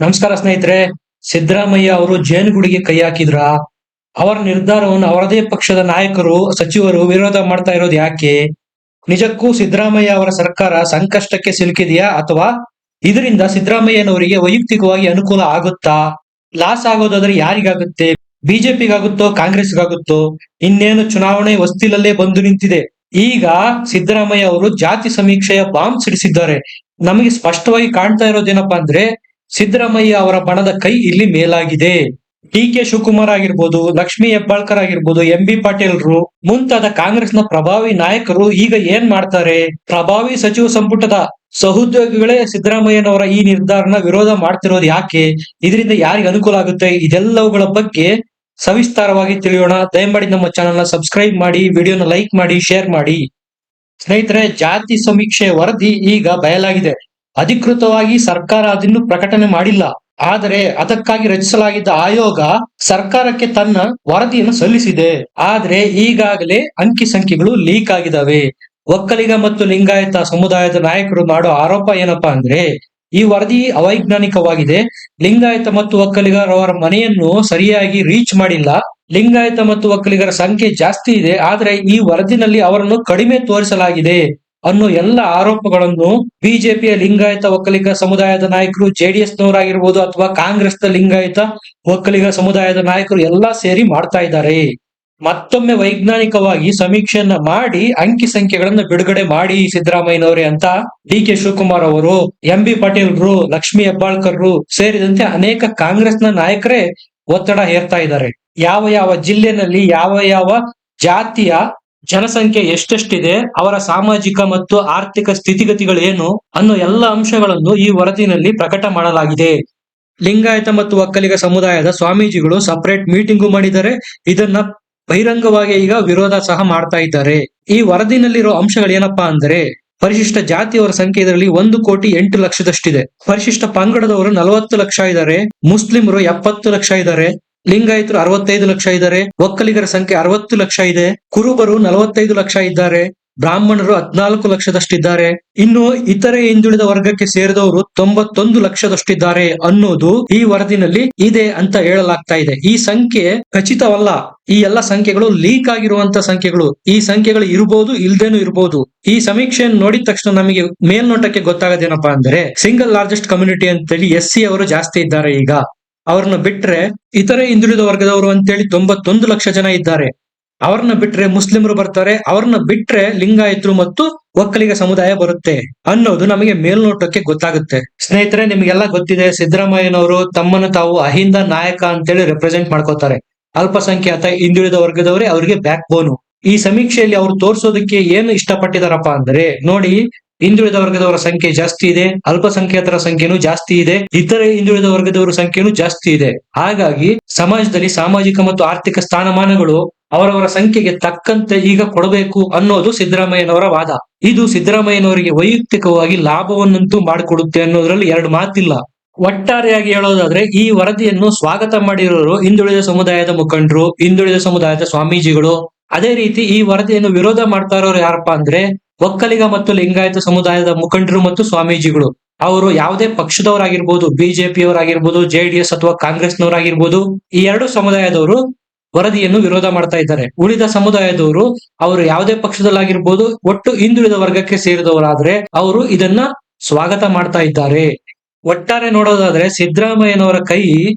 ನಮಸ್ಕಾರ ಸ್ನೇಹಿತರೆ. ಸಿದ್ದರಾಮಯ್ಯ ಅವರು ಜೇನುಗೂಡಿಗೆ ಕೈ ಹಾಕಿದ್ರ? ಅವರ ನಿರ್ಧಾರವನ್ನು ಅವರದೇ ಪಕ್ಷದ ನಾಯಕರು, ಸಚಿವರು ವಿರೋಧ ಮಾಡ್ತಾ ಇರೋದು ಯಾಕೆ? ನಿಜಕ್ಕೂ ಸಿದ್ದರಾಮಯ್ಯ ಅವರ ಸರ್ಕಾರ ಸಂಕಷ್ಟಕ್ಕೆ ಸಿಲುಕಿದೆಯಾ, ಅಥವಾ ಇದರಿಂದ ಸಿದ್ದರಾಮಯ್ಯನವರಿಗೆ ವೈಯಕ್ತಿಕವಾಗಿ ಅನುಕೂಲ ಆಗುತ್ತಾ? ಲಾಸ್ ಆಗೋದಾದ್ರೆ ಯಾರಿಗಾಗುತ್ತೆ? ಬಿಜೆಪಿಗಾಗುತ್ತೋ ಕಾಂಗ್ರೆಸ್ಗಾಗುತ್ತೋ? ಇನ್ನೇನು ಚುನಾವಣೆ ಹೊಸ್ತಿಲಲ್ಲೇ ಬಂದು ನಿಂತಿದೆ. ಈಗ ಸಿದ್ದರಾಮಯ್ಯ ಅವರು ಜಾತಿ ಸಮೀಕ್ಷೆಯ ಬಾಂಬ್ ಸಿಡಿಸಿದ್ದಾರೆ. ನಮಗೆ ಸ್ಪಷ್ಟವಾಗಿ ಕಾಣ್ತಾ ಇರೋದೇನಪ್ಪಾ ಅಂದ್ರೆ, ಸಿದ್ದರಾಮಯ್ಯ ಅವರ ಬಣದ ಕೈ ಇಲ್ಲಿ ಮೇಲಾಗಿದೆ. ಡಿ.ಕೆ. ಶಿವಕುಮಾರ್ ಆಗಿರ್ಬೋದು, ಲಕ್ಷ್ಮೀ ಹೆಬ್ಬಾಳ್ಕರ್ ಆಗಿರ್ಬೋದು, ಎಂ.ಬಿ. ಪಾಟೀಲ್ರು ಮುಂತಾದ ಕಾಂಗ್ರೆಸ್ನ ಪ್ರಭಾವಿ ನಾಯಕರು ಈಗ ಏನ್ ಮಾಡ್ತಾರೆ? ಪ್ರಭಾವಿ ಸಚಿವ ಸಂಪುಟದ ಸಹೋದ್ಯೋಗಿಗಳೇ ಸಿದ್ದರಾಮಯ್ಯನವರ ಈ ನಿರ್ಧಾರನ ವಿರೋಧ ಮಾಡ್ತಿರೋದು ಯಾಕೆ? ಇದರಿಂದ ಯಾರಿಗೆ ಅನುಕೂಲ ಆಗುತ್ತೆ? ಇದೆಲ್ಲವುಗಳ ಬಗ್ಗೆ ಸವಿಸ್ತಾರವಾಗಿ ತಿಳಿಯೋಣ. ದಯಮಾಡಿ ನಮ್ಮ ಚಾನೆಲ್ ನ ಸಬ್ಸ್ಕ್ರೈಬ್ ಮಾಡಿ, ವಿಡಿಯೋನ ಲೈಕ್ ಮಾಡಿ, ಶೇರ್ ಮಾಡಿ. ಸ್ನೇಹಿತರೆ, ಜಾತಿ ಸಮೀಕ್ಷೆ ವರದಿ ಈಗ ಬಯಲಾಗಿದೆ. ಅಧಿಕೃತವಾಗಿ ಸರ್ಕಾರ ಅದನ್ನು ಪ್ರಕಟಣೆ ಮಾಡಿಲ್ಲ. ಆದರೆ ಅದಕ್ಕಾಗಿ ರಚಿಸಲಾಗಿದ್ದ ಆಯೋಗ ಸರ್ಕಾರಕ್ಕೆ ತನ್ನ ವರದಿಯನ್ನು ಸಲ್ಲಿಸಿದೆ. ಆದ್ರೆ ಈಗಾಗಲೇ ಅಂಕಿ ಸಂಖ್ಯೆಗಳು ಲೀಕ್ ಆಗಿದಾವೆ. ಒಕ್ಕಲಿಗ ಮತ್ತು ಲಿಂಗಾಯತ ಸಮುದಾಯದ ನಾಯಕರು ಮಾಡೋ ಆರೋಪ ಏನಪ್ಪಾ ಅಂದ್ರೆ, ಈ ವರದಿ ಅವೈಜ್ಞಾನಿಕವಾಗಿದೆ. ಲಿಂಗಾಯತ ಮತ್ತು ಒಕ್ಕಲಿಗರವರ ಮನೆಯನ್ನು ಸರಿಯಾಗಿ ರೀಚ್ ಮಾಡಿಲ್ಲ. ಲಿಂಗಾಯತ ಮತ್ತು ಒಕ್ಕಲಿಗರ ಸಂಖ್ಯೆ ಜಾಸ್ತಿ ಇದೆ, ಆದ್ರೆ ಈ ವರದಿನಲ್ಲಿ ಅವರನ್ನು ಕಡಿಮೆ ತೋರಿಸಲಾಗಿದೆ ಅನ್ನೋ ಎಲ್ಲ ಆರೋಪಗಳನ್ನು ಬಿಜೆಪಿಯ ಲಿಂಗಾಯತ ಒಕ್ಕಲಿಗ ಸಮುದಾಯದ ನಾಯಕರು, ಜೆಡಿಎಸ್ ನವರಾಗಿರ್ಬೋದು ಅಥವಾ ಕಾಂಗ್ರೆಸ್ನ ಲಿಂಗಾಯತ ಒಕ್ಕಲಿಗ ಸಮುದಾಯದ ನಾಯಕರು ಎಲ್ಲಾ ಸೇರಿ ಮಾಡ್ತಾ ಇದ್ದಾರೆ. ಮತ್ತೊಮ್ಮೆ ವೈಜ್ಞಾನಿಕವಾಗಿ ಸಮೀಕ್ಷೆಯನ್ನ ಮಾಡಿ ಅಂಕಿ ಸಂಖ್ಯೆಗಳನ್ನ ಬಿಡುಗಡೆ ಮಾಡಿ ಸಿದ್ದರಾಮಯ್ಯನವರೇ ಅಂತ ಡಿ.ಕೆ. ಶಿವಕುಮಾರ್ ಅವರು, ಎಂ.ಬಿ. ಪಾಟೀಲ್ರು, ಲಕ್ಷ್ಮೀ ಹೆಬ್ಬಾಳ್ಕರ್ರು ಸೇರಿದಂತೆ ಅನೇಕ ಕಾಂಗ್ರೆಸ್ನ ನಾಯಕರೇ ಒತ್ತಡ ಹೇರ್ತಾ ಇದ್ದಾರೆ. ಯಾವ ಯಾವ ಜಿಲ್ಲೆನಲ್ಲಿ ಯಾವ ಯಾವ ಜಾತಿಯ ಜನಸಂಖ್ಯೆ ಎಷ್ಟೆಷ್ಟಿದೆ, ಅವರ ಸಾಮಾಜಿಕ ಮತ್ತು ಆರ್ಥಿಕ ಸ್ಥಿತಿಗತಿಗಳೇನು ಅನ್ನೋ ಎಲ್ಲ ಅಂಶಗಳನ್ನು ಈ ವರದಿನಲ್ಲಿ ಪ್ರಕಟ ಮಾಡಲಾಗಿದೆ. ಲಿಂಗಾಯತ ಮತ್ತು ಒಕ್ಕಲಿಗ ಸಮುದಾಯದ ಸ್ವಾಮೀಜಿಗಳು ಸಪರೇಟ್ ಮೀಟಿಂಗು ಮಾಡಿದ್ದಾರೆ. ಇದನ್ನ ಬಹಿರಂಗವಾಗಿ ಈಗ ವಿರೋಧ ಸಹ ಮಾಡ್ತಾ ಇದ್ದಾರೆ. ಈ ವರದಿನಲ್ಲಿರೋ ಅಂಶಗಳೇನಪ್ಪಾ ಅಂದ್ರೆ, ಪರಿಶಿಷ್ಟ ಜಾತಿಯವರ ಸಂಖ್ಯೆ ಇದರಲ್ಲಿ 1,08,00,000ದಷ್ಟಿದೆ. ಪರಿಶಿಷ್ಟ ಪಂಗಡದವರು 40 ಲಕ್ಷ ಇದ್ದಾರೆ. ಮುಸ್ಲಿಮರು 70 ಲಕ್ಷ ಇದ್ದಾರೆ. ಲಿಂಗಾಯತರು 65 ಲಕ್ಷ ಇದ್ದಾರೆ. ಒಕ್ಕಲಿಗರ ಸಂಖ್ಯೆ 60 ಲಕ್ಷ ಇದೆ. ಕುರುಬರು 45 ಲಕ್ಷ ಇದ್ದಾರೆ. ಬ್ರಾಹ್ಮಣರು 14 ಲಕ್ಷದಷ್ಟಿದ್ದಾರೆ. ಇನ್ನು ಇತರೆ ಹಿಂದುಳಿದ ವರ್ಗಕ್ಕೆ ಸೇರಿದವರು 91 ಲಕ್ಷದಷ್ಟಿದ್ದಾರೆ ಅನ್ನೋದು ಈ ವರದಿನಲ್ಲಿ ಇದೆ ಅಂತ ಹೇಳಲಾಗ್ತಾ ಇದೆ. ಈ ಸಂಖ್ಯೆ ಖಚಿತವಲ್ಲ. ಈ ಎಲ್ಲ ಸಂಖ್ಯೆಗಳು ಲೀಕ್ ಆಗಿರುವಂತ ಸಂಖ್ಯೆಗಳು. ಈ ಸಂಖ್ಯೆಗಳು ಇರಬಹುದು, ಇಲ್ದೇನು ಇರಬಹುದು. ಈ ಸಮೀಕ್ಷೆಯನ್ನು ನೋಡಿದ ತಕ್ಷಣ ನಮಗೆ ಮೇಲ್ನೋಟಕ್ಕೆ ಗೊತ್ತಾಗೋದೇನಪ್ಪಾ ಅಂದ್ರೆ, ಸಿಂಗಲ್ ಲಾರ್ಜೆಸ್ಟ್ ಕಮ್ಯುನಿಟಿ ಅಂತೇಳಿ SC ಅವರು ಜಾಸ್ತಿ ಇದ್ದಾರೆ. ಈಗ ಅವ್ರನ್ನ ಬಿಟ್ರೆ ಇತರೆ ಹಿಂದುಳಿದ ವರ್ಗದವರು ಅಂತೇಳಿ 91 ಲಕ್ಷ ಜನ ಇದ್ದಾರೆ. ಅವ್ರನ್ನ ಬಿಟ್ರೆ ಮುಸ್ಲಿಮರು ಬರ್ತಾರೆ. ಅವ್ರನ್ನ ಬಿಟ್ರೆ ಲಿಂಗಾಯತರು ಮತ್ತು ಒಕ್ಕಲಿಗ ಸಮುದಾಯ ಬರುತ್ತೆ ಅನ್ನೋದು ನಮಗೆ ಮೇಲ್ನೋಟಕ್ಕೆ ಗೊತ್ತಾಗುತ್ತೆ. ಸ್ನೇಹಿತರೆ, ನಿಮಗೆಲ್ಲ ಗೊತ್ತಿದೆ, ಸಿದ್ದರಾಮಯ್ಯನವರು ತಮ್ಮನ್ನು ತಾವು ಅಹಿಂದ ನಾಯಕ ಅಂತೇಳಿ ರೆಪ್ರೆಸೆಂಟ್ ಮಾಡ್ಕೋತಾರೆ. ಅಲ್ಪಸಂಖ್ಯಾತ ಹಿಂದುಳಿದ ವರ್ಗದವರೇ ಅವರಿಗೆ ಬ್ಯಾಕ್ ಬೋನು. ಈ ಸಮೀಕ್ಷೆಯಲ್ಲಿ ಅವರು ತೋರಿಸೋದಕ್ಕೆ ಏನು ಇಷ್ಟಪಟ್ಟಿದಾರಪ್ಪ ಅಂದ್ರೆ, ನೋಡಿ, ಹಿಂದುಳಿದ ವರ್ಗದವರ ಸಂಖ್ಯೆ ಜಾಸ್ತಿ ಇದೆ, ಅಲ್ಪಸಂಖ್ಯಾತರ ಸಂಖ್ಯೆನೂ ಜಾಸ್ತಿ ಇದೆ, ಇತರೆ ಹಿಂದುಳಿದ ವರ್ಗದವರ ಸಂಖ್ಯೆನೂ ಜಾಸ್ತಿ ಇದೆ. ಹಾಗಾಗಿ ಸಮಾಜದಲ್ಲಿ ಸಾಮಾಜಿಕ ಮತ್ತು ಆರ್ಥಿಕ ಸ್ಥಾನಮಾನಗಳು ಅವರವರ ಸಂಖ್ಯೆಗೆ ತಕ್ಕಂತೆ ಈಗ ಕೊಡಬೇಕು ಅನ್ನೋದು ಸಿದ್ದರಾಮಯ್ಯನವರ ವಾದ. ಇದು ಸಿದ್ದರಾಮಯ್ಯನವರಿಗೆ ವೈಯಕ್ತಿಕವಾಗಿ ಲಾಭವನ್ನಂತೂ ಮಾಡಿಕೊಡುತ್ತೆ ಅನ್ನೋದ್ರಲ್ಲಿ ಎರಡು ಮಾತಿಲ್ಲ. ಒಟ್ಟಾರೆಯಾಗಿ ಹೇಳೋದಾದ್ರೆ, ಈ ವರದಿಯನ್ನು ಸ್ವಾಗತ ಮಾಡಿರೋರು ಹಿಂದುಳಿದ ಸಮುದಾಯದ ಮುಖಂಡರು, ಹಿಂದುಳಿದ ಸಮುದಾಯದ ಸ್ವಾಮೀಜಿಗಳು. ಅದೇ ರೀತಿ ಈ ವರದಿಯನ್ನು ವಿರೋಧ ಮಾಡ್ತಾ ಇರೋರು ಯಾರಪ್ಪ ಅಂದ್ರೆ, ಒಕ್ಕಲಿಗ ಮತ್ತು ಲಿಂಗಾಯತ ಸಮುದಾಯದ ಮುಖಂಡರು ಮತ್ತು ಸ್ವಾಮೀಜಿಗಳು. ಅವರು ಯಾವುದೇ ಪಕ್ಷದವರಾಗಿರ್ಬೋದು, ಬಿಜೆಪಿಯವರಾಗಿರ್ಬೋದು, ಜೆಡಿಎಸ್ ಅಥವಾ ಕಾಂಗ್ರೆಸ್ನವರಾಗಿರ್ಬೋದು, ಈ ಎರಡು ಸಮುದಾಯದವರು ವರದಿಯನ್ನು ವಿರೋಧ ಮಾಡ್ತಾ ಇದ್ದಾರೆ. ಉಳಿದ ಸಮುದಾಯದವರು, ಅವರು ಯಾವುದೇ ಪಕ್ಷದಲ್ಲಾಗಿರ್ಬೋದು, ಒಟ್ಟು ಹಿಂದುಳಿದ ವರ್ಗಕ್ಕೆ ಸೇರಿದವರಾದ್ರೆ ಅವರು ಇದನ್ನ ಸ್ವಾಗತ ಮಾಡ್ತಾ ಇದ್ದಾರೆ. ಒಟ್ಟಾರೆ ನೋಡೋದಾದ್ರೆ ಸಿದ್ದರಾಮಯ್ಯನವರ ಕೈ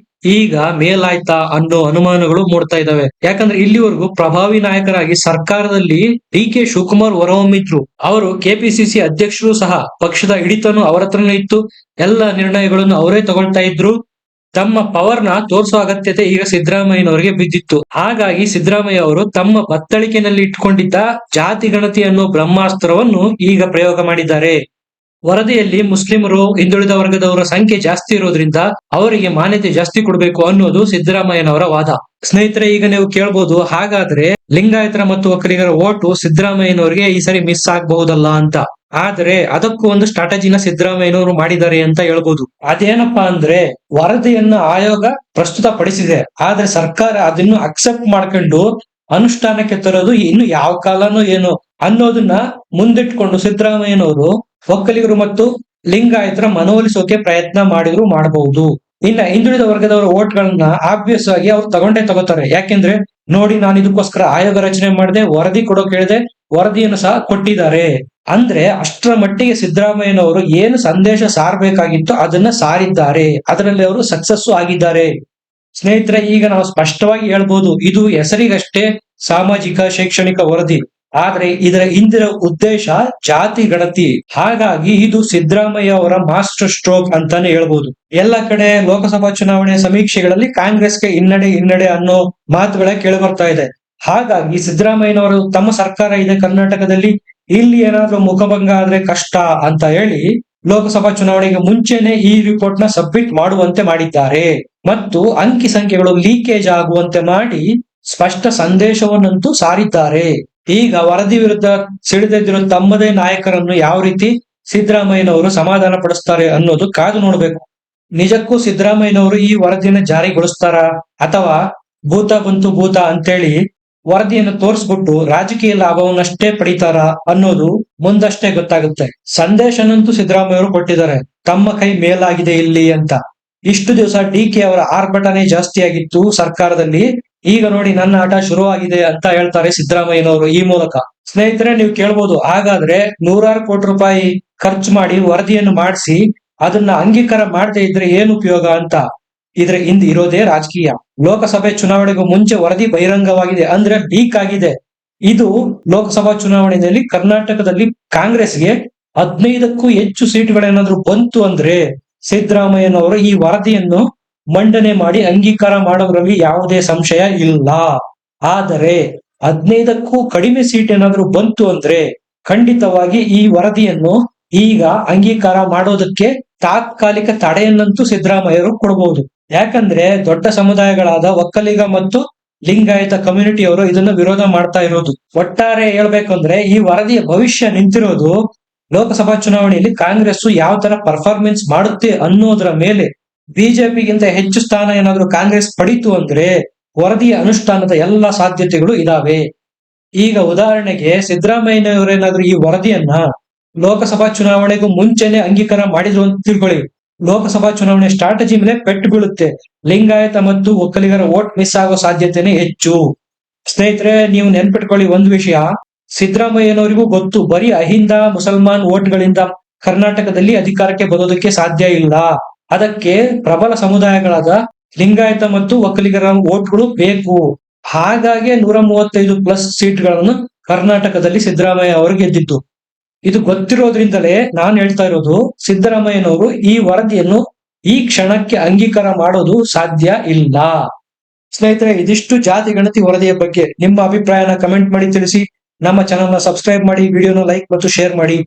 ಈಗ ಮೇಲಾಯ್ತಾ ಅನ್ನೋ ಅನುಮಾನಗಳು ಮೂಡ್ತಾ ಇದಾವೆ. ಯಾಕಂದ್ರೆ ಇಲ್ಲಿವರೆಗೂ ಪ್ರಭಾವಿ ನಾಯಕರಾಗಿ ಸರ್ಕಾರದಲ್ಲಿ ಡಿ.ಕೆ. ಶಿವಕುಮಾರ್ ಹೊರಹೊಮ್ಮಿದ್ರು. ಅವರು ಕೆಪಿಸಿಸಿ ಅಧ್ಯಕ್ಷರು ಸಹ. ಪಕ್ಷದ ಹಿಡಿತನು ಅವರ ಹತ್ರನೇ ಇತ್ತು. ಎಲ್ಲ ನಿರ್ಣಯಗಳನ್ನು ಅವರೇ ತಗೊಳ್ತಾ ಇದ್ರು. ತಮ್ಮ ಪವರ್ನ ತೋರಿಸುವ ಅಗತ್ಯತೆ ಈಗ ಸಿದ್ದರಾಮಯ್ಯನವರಿಗೆ ಬಿದ್ದಿತ್ತು. ಹಾಗಾಗಿ ಸಿದ್ದರಾಮಯ್ಯ ಅವರು ತಮ್ಮ ಬತ್ತಳಿಕೆಯಲ್ಲಿ ಇಟ್ಕೊಂಡಿದ್ದ ಜಾತಿ ಗಣತಿ ಅನ್ನೋ ಬ್ರಹ್ಮಾಸ್ತ್ರವನ್ನು ಈಗ ಪ್ರಯೋಗ ಮಾಡಿದ್ದಾರೆ. ವರದಿಯಲ್ಲಿ ಮುಸ್ಲಿಮರು, ಹಿಂದುಳಿದ ವರ್ಗದವರ ಸಂಖ್ಯೆ ಜಾಸ್ತಿ ಇರೋದ್ರಿಂದ ಅವರಿಗೆ ಮಾನ್ಯತೆ ಜಾಸ್ತಿ ಕೊಡಬೇಕು ಅನ್ನೋದು ಸಿದ್ದರಾಮಯ್ಯನವರ ವಾದ. ಸ್ನೇಹಿತರೆ, ಈಗ ನೀವು ಕೇಳ್ಬೋದು, ಹಾಗಾದ್ರೆ ಲಿಂಗಾಯತರ ಮತ್ತು ಒಕ್ಕಲಿಗರ ಓಟು ಸಿದ್ದರಾಮಯ್ಯನವರಿಗೆ ಈ ಸರಿ ಮಿಸ್ ಆಗಬಹುದಲ್ಲ ಅಂತ. ಆದ್ರೆ ಅದಕ್ಕೂ ಒಂದು ಸ್ಟ್ರಾಟಜಿನ ಸಿದ್ದರಾಮಯ್ಯನವರು ಮಾಡಿದ್ದಾರೆ ಅಂತ ಹೇಳ್ಬೋದು. ಅದೇನಪ್ಪಾ ಅಂದ್ರೆ, ವರದಿಯನ್ನ ಆಯೋಗ ಪ್ರಸ್ತುತ ಪಡಿಸಿದೆ, ಆದ್ರೆ ಸರ್ಕಾರ ಅದನ್ನು ಅಕ್ಸೆಪ್ಟ್ ಮಾಡ್ಕೊಂಡು ಅನುಷ್ಠಾನಕ್ಕೆ ತರೋದು ಇನ್ನು ಯಾವ ಕಾಲನೋ ಏನೋ ಅನ್ನೋದನ್ನ ಮುಂದಿಟ್ಕೊಂಡು ಸಿದ್ದರಾಮಯ್ಯನವರು ಒಕ್ಕಲಿಗರು ಮತ್ತು ಲಿಂಗಾಯತರ ಮನವೊಲಿಸೋಕೆ ಪ್ರಯತ್ನ ಮಾಡಿದ್ರು ಮಾಡಬಹುದು. ಇನ್ನ ಹಿಂದುಳಿದ ವರ್ಗದವರ ಓಟ್ಗಳನ್ನ ಆಬ್ವಿಯಸ್ ಆಗಿ ಅವ್ರು ತಗೊಂಡೇ ತಗೋತಾರೆ. ಯಾಕೆಂದ್ರೆ ನೋಡಿ, ನಾನು ಇದಕ್ಕೋಸ್ಕರ ಆಯೋಗ ರಚನೆ ಮಾಡಿದೆ, ವರದಿ ಕೊಡೋಕೆ ಹೇಳಿದೆ, ವರದಿಯನ್ನು ಸಹ ಕೊಟ್ಟಿದ್ದಾರೆ. ಅಂದ್ರೆ ಅಷ್ಟರ ಮಟ್ಟಿಗೆ ಸಿದ್ದರಾಮಯ್ಯನವರು ಏನು ಸಂದೇಶ ಸಾರಬೇಕಾಗಿತ್ತು ಅದನ್ನ ಸಾರಿದ್ದಾರೆ. ಅದರಲ್ಲಿ ಅವರು ಸಕ್ಸಸ್ ಆಗಿದ್ದಾರೆ. ಸ್ನೇಹಿತರೆ, ಈಗ ನಾವು ಸ್ಪಷ್ಟವಾಗಿ ಹೇಳ್ಬೋದು, ಇದು ಹೆಸರಿಗಷ್ಟೇ ಸಾಮಾಜಿಕ ಶೈಕ್ಷಣಿಕ ವರದಿ, ಆದ್ರೆ ಇದರ ಹಿಂದಿನ ಉದ್ದೇಶ ಜಾತಿ ಗಣತಿ. ಹಾಗಾಗಿ ಇದು ಸಿದ್ದರಾಮಯ್ಯ ಅವರ ಮಾಸ್ಟರ್ ಸ್ಟ್ರೋಕ್ ಅಂತಾನೆ ಹೇಳ್ಬೋದು. ಎಲ್ಲ ಕಡೆ ಲೋಕಸಭಾ ಚುನಾವಣೆ ಸಮೀಕ್ಷೆಗಳಲ್ಲಿ ಕಾಂಗ್ರೆಸ್ಗೆ ಹಿನ್ನಡೆ ಅನ್ನೋ ಮಾತುಗಳೇ ಕೇಳಿ ಬರ್ತಾ ಇದೆ. ಹಾಗಾಗಿ ಸಿದ್ದರಾಮಯ್ಯನವರು ತಮ್ಮ ಸರ್ಕಾರ ಇದೆ ಕರ್ನಾಟಕದಲ್ಲಿ, ಇಲ್ಲಿ ಏನಾದ್ರೂ ಮುಖಭಂಗ ಆದ್ರೆ ಕಷ್ಟ ಅಂತ ಹೇಳಿ ಲೋಕಸಭಾ ಚುನಾವಣೆಗೆ ಮುಂಚೆನೆ ಈ ರಿಪೋರ್ಟ್ ನ ಸಬ್ಮಿಟ್ ಮಾಡುವಂತೆ ಮಾಡಿದ್ದಾರೆ ಮತ್ತು ಅಂಕಿ ಸಂಖ್ಯೆಗಳು ಲೀಕೇಜ್ ಆಗುವಂತೆ ಮಾಡಿ ಸ್ಪಷ್ಟ ಸಂದೇಶವನ್ನಂತೂ ಸಾರಿದ್ದಾರೆ. ಈಗ ವರದಿ ವಿರುದ್ಧ ಸಿಡಿದೆದ್ದಿರೋ ತಮ್ಮದೇ ನಾಯಕರನ್ನು ಯಾವ ರೀತಿ ಸಿದ್ದರಾಮಯ್ಯನವರು ಸಮಾಧಾನ ಪಡಿಸ್ತಾರೆ ಅನ್ನೋದು ಕಾದು ನೋಡ್ಬೇಕು. ನಿಜಕ್ಕೂ ಸಿದ್ದರಾಮಯ್ಯನವರು ಈ ವರದಿಯನ್ನು ಜಾರಿಗೊಳಿಸ್ತಾರ ಅಥವಾ ಭೂತ ಬಂತು ಭೂತ ಅಂತೇಳಿ ವರದಿಯನ್ನು ತೋರಿಸ್ಬಿಟ್ಟು ರಾಜಕೀಯ ಲಾಭವನ್ನಷ್ಟೇ ಪಡಿತಾರ ಅನ್ನೋದು ಮುಂದಷ್ಟೇ ಗೊತ್ತಾಗುತ್ತೆ. ಸಂದೇಶನಂತೂ ಸಿದ್ದರಾಮಯ್ಯವರು ಕೊಟ್ಟಿದ್ದಾರೆ, ತಮ್ಮ ಕೈ ಮೇಲಾಗಿದೆ ಇಲ್ಲಿ ಅಂತ. ಇಷ್ಟು ದಿವಸ ಡಿ.ಕೆ ಅವರ ಆರ್ಭಟನೆ ಜಾಸ್ತಿ ಆಗಿತ್ತು ಸರ್ಕಾರದಲ್ಲಿ, ಈಗ ನೋಡಿ ನನ್ನ ಆಟ ಶುರುವಾಗಿದೆ ಅಂತ ಹೇಳ್ತಾರೆ ಸಿದ್ದರಾಮಯ್ಯನವರು ಈ ಮೂಲಕ. ಸ್ನೇಹಿತರೆ, ನೀವು ಕೇಳ್ಬೋದು, ಹಾಗಾದ್ರೆ ನೂರಾರು ಕೋಟಿ ರೂಪಾಯಿ ಖರ್ಚು ಮಾಡಿ ವರದಿಯನ್ನು ಮಾಡಿಸಿ ಅದನ್ನ ಅಂಗೀಕಾರ ಮಾಡದೇ ಇದ್ರೆ ಏನು ಉಪಯೋಗ ಅಂತ. ಇದ್ರ ಹಿಂದೆ ಇರೋದೇ ರಾಜಕೀಯ. ಲೋಕಸಭೆ ಚುನಾವಣೆಗೂ ಮುಂಚೆ ವರದಿ ಬಹಿರಂಗವಾಗಿದೆ ಅಂದ್ರೆ ಲೀಕ್ ಆಗಿದೆ. ಇದು ಲೋಕಸಭಾ ಚುನಾವಣೆಯಲ್ಲಿ ಕರ್ನಾಟಕದಲ್ಲಿ ಕಾಂಗ್ರೆಸ್ಗೆ 15ಕ್ಕೂ ಹೆಚ್ಚು ಸೀಟುಗಳೇನಾದ್ರೂ ಬಂತು ಅಂದ್ರೆ ಸಿದ್ದರಾಮಯ್ಯನವರು ಈ ವರದಿಯನ್ನು ಮಂಡನೆ ಮಾಡಿ ಅಂಗೀಕಾರ ಮಾಡೋದ್ರಲ್ಲಿ ಯಾವುದೇ ಸಂಶಯ ಇಲ್ಲ. ಆದರೆ 15ಕ್ಕೂ ಕಡಿಮೆ ಸೀಟ್ ಏನಾದ್ರೂ ಬಂತು ಅಂದ್ರೆ ಖಂಡಿತವಾಗಿ ಈ ವರದಿಯನ್ನು ಈಗ ಅಂಗೀಕಾರ ಮಾಡೋದಕ್ಕೆ ತಾತ್ಕಾಲಿಕ ತಡೆಯನ್ನಂತೂ ಸಿದ್ದರಾಮಯ್ಯರು ಕೊಡಬಹುದು. ಯಾಕಂದ್ರೆ ದೊಡ್ಡ ಸಮುದಾಯಗಳಾದ ಒಕ್ಕಲಿಗ ಮತ್ತು ಲಿಂಗಾಯತ ಕಮ್ಯುನಿಟಿಯವರು ಇದನ್ನು ವಿರೋಧ ಮಾಡ್ತಾ ಇರೋದು. ಒಟ್ಟಾರೆ ಹೇಳ್ಬೇಕಂದ್ರೆ ಈ ವರದಿಯ ಭವಿಷ್ಯ ನಿಂತಿರೋದು ಲೋಕಸಭಾ ಚುನಾವಣೆಯಲ್ಲಿ ಕಾಂಗ್ರೆಸ್ ಯಾವ ತರ ಪರ್ಫಾರ್ಮೆನ್ಸ್ ಮಾಡುತ್ತೆ ಅನ್ನೋದ್ರ ಮೇಲೆ. ಬಿಜೆಪಿಗಿಂತ ಹೆಚ್ಚು ಸ್ಥಾನ ಏನಾದ್ರೂ ಕಾಂಗ್ರೆಸ್ ಪಡಿತು ಅಂದ್ರೆ ವರದಿಯ ಅನುಷ್ಠಾನದ ಎಲ್ಲಾ ಸಾಧ್ಯತೆಗಳು ಇದಾವೆ. ಈಗ ಉದಾಹರಣೆಗೆ ಸಿದ್ದರಾಮಯ್ಯನವರೇನಾದ್ರೂ ಈ ವರದಿಯನ್ನ ಲೋಕಸಭಾ ಚುನಾವಣೆಗೂ ಮುಂಚೆನೆ ಅಂಗೀಕಾರ ಮಾಡಿದ್ರು ಅಂತ ತಿಳ್ಕೊಳ್ಳಿ, ಲೋಕಸಭಾ ಚುನಾವಣೆ ಸ್ಟ್ರಾಟಜಿ ಮೇಲೆ ಪೆಟ್ಟು ಬೀಳುತ್ತೆ. ಲಿಂಗಾಯತ ಮತ್ತು ಒಕ್ಕಲಿಗರ ವೋಟ್ ಮಿಸ್ ಆಗೋ ಸಾಧ್ಯತೆನೆ ಹೆಚ್ಚು. ಸ್ನೇಹಿತರೆ, ನೀವು ನೆನ್ಪಿಟ್ಕೊಳ್ಳಿ ಒಂದು ವಿಷಯ, ಸಿದ್ದರಾಮಯ್ಯನವರಿಗೂ ಗೊತ್ತು, ಬರೀ ಅಹಿಂದ ಮುಸಲ್ಮಾನ್ ವೋಟ್ಗಳಿಂದ ಕರ್ನಾಟಕದಲ್ಲಿ ಅಧಿಕಾರಕ್ಕೆ ಬರೋದಕ್ಕೆ ಸಾಧ್ಯ ಇಲ್ಲ. ಅದಕ್ಕೆ ಪ್ರಬಲ ಸಮುದಾಯಗಳಾದ ಲಿಂಗಾಯತ ಮತ್ತು ಒಕ್ಕಲಿಗರ ವೋಟ್ಗಳು ಬೇಕು. ಹಾಗಾಗಿ 135+ ಸೀಟ್ಗಳನ್ನು ಕರ್ನಾಟಕದಲ್ಲಿ ಸಿದ್ದರಾಮಯ್ಯ ಅವರು ಗೆದ್ದಿದ್ದು. ಇದು ಗೊತ್ತಿರೋದ್ರಿಂದಲೇ ನಾನು ಹೇಳ್ತಾ ಇರೋದು, ಸಿದ್ದರಾಮಯ್ಯನವರು ಈ ವರದಿಯನ್ನು ಈ ಕ್ಷಣಕ್ಕೆ ಅಂಗೀಕಾರ ಮಾಡೋದು ಸಾಧ್ಯ ಇಲ್ಲ. ಸ್ನೇಹಿತರೆ, ಇದಿಷ್ಟು ಜಾತಿ ಗಣತಿ ವರದಿಯ ಬಗ್ಗೆ ನಿಮ್ಮ ಅಭಿಪ್ರಾಯನ ಕಮೆಂಟ್ ಮಾಡಿ ತಿಳಿಸಿ. ನಮ್ಮ ಚಾನೆಲ್ ನ ಸಬ್ಸ್ಕ್ರೈಬ್ ಮಾಡಿ, ವಿಡಿಯೋನ ಲೈಕ್ ಮತ್ತು ಶೇರ್ ಮಾಡಿ.